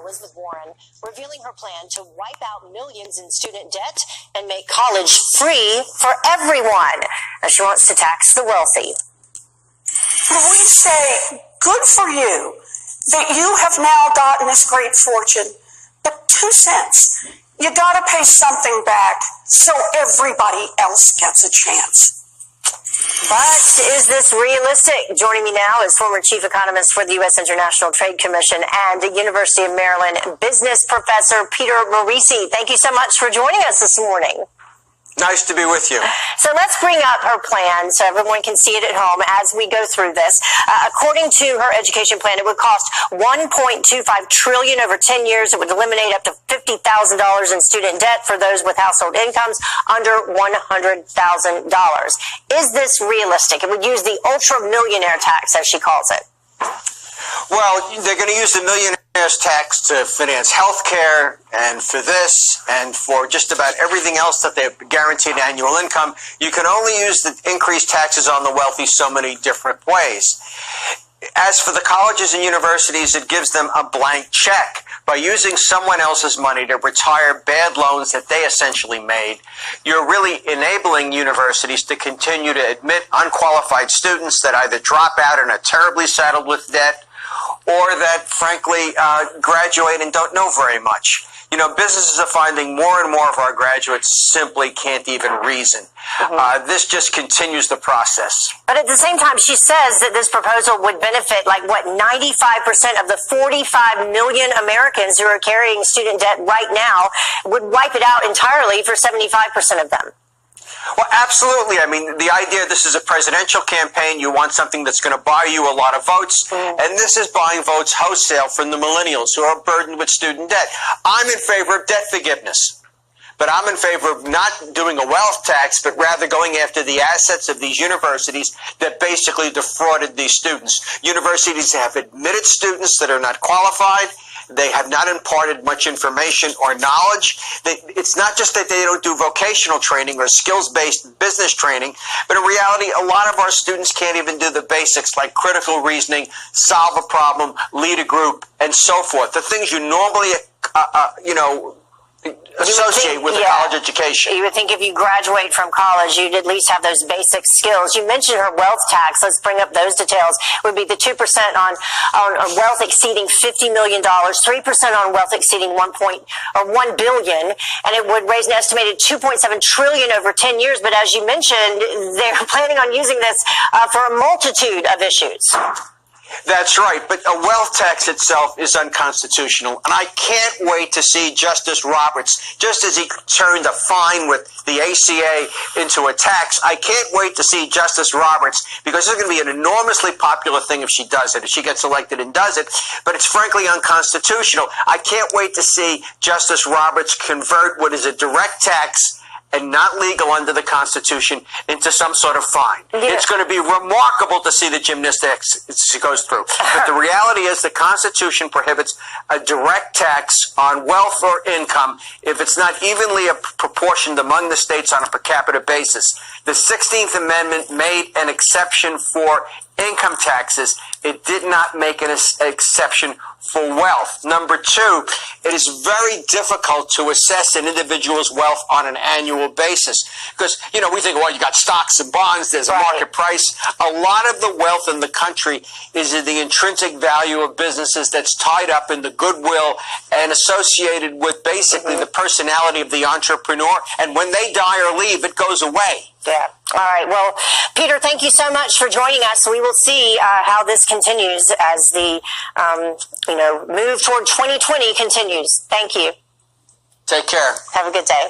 Elizabeth Warren, revealing her plan to wipe out millions in student debt and make college free for everyone. She wants to tax the wealthy. We say, good for you that you have now gotten this great fortune. But 2 cents, you got to pay something back so everybody else gets a chance. But is this realistic? Joining me now is former chief economist for the U.S. International Trade Commission and University of Maryland business professor Peter Morici. Thank you so much for joining us this morning. Nice to be with you. So let's bring up her plan so everyone can see it at home as we go through this. According to her education plan, it would cost $1.25 trillion over 10 years. It would eliminate up to $50,000 in student debt for those with household incomes under $100,000. Is this realistic? It would use the ultra-millionaire tax, as she calls it. Well, they're going to use the millionaire's tax to finance health care and for this and for just about everything else that they've guaranteed annual income. You can only use the increased taxes on the wealthy so many different ways. As for the colleges and universities, it gives them a blank check. By using someone else's money to retire bad loans that they essentially made, you're really enabling universities to continue to admit unqualified students that either drop out and are terribly saddled with debt or that, frankly, graduate and don't know very much. You know, businesses are finding more and more of our graduates simply can't even reason. This just continues the process. But at the same time, she says that this proposal would benefit, 95% of the 45 million Americans who are carrying student debt right now, would wipe it out entirely for 75% of them. Well, absolutely. I mean, the idea this is a presidential campaign, you want something that's going to buy you a lot of votes, and this is buying votes wholesale from the millennials who are burdened with student debt. I'm in favor of debt forgiveness, but I'm in favor of not doing a wealth tax, but rather going after the assets of these universities that basically defrauded these students. Universities have admitted students that are not qualified. They have not imparted much information or knowledge. It's not just that they don't do vocational training or skills-based business training, but in reality, a lot of our students can't even do the basics like critical reasoning, solve a problem, lead a group, and so forth. The things you normally, associate with a college education. You would think if you graduate from college, you'd at least have those basic skills. You mentioned her wealth tax. Let's bring up those details. It would be the 2% on wealth exceeding $50 million, 3% on wealth exceeding $1 billion, and it would raise an estimated $2.7 trillion over 10 years. But as you mentioned, they're planning on using this for a multitude of issues. That's right, but a wealth tax itself is unconstitutional, and I can't wait to see Justice Roberts, just as he turned a fine with the ACA into a tax, I can't wait to see Justice Roberts, because this is going to be an enormously popular thing if she does it, if she gets elected and does it, but it's frankly unconstitutional. I can't wait to see Justice Roberts convert what is a direct tax and not legal under the Constitution into some sort of fine. Yeah. It's going to be remarkable to see the gymnastics it goes through. But the reality is the Constitution prohibits a direct tax on wealth or income if it's not evenly proportioned among the states on a per capita basis. The 16th Amendment made an exception for income taxes. It did not make an exception for wealth. Number two, it is very difficult to assess an individual's wealth on an annual basis because, we think, well, you got stocks and bonds, there's a market price. A lot of the wealth in the country is in the intrinsic value of businesses that's tied up in the goodwill and associated with basically the personality of the entrepreneur. And when they die or leave, it goes away. Yeah. All right. Well, Peter, thank you so much for joining us. We will see how this continues as the, move toward 2020 continues. Thank you. Take care. Have a good day.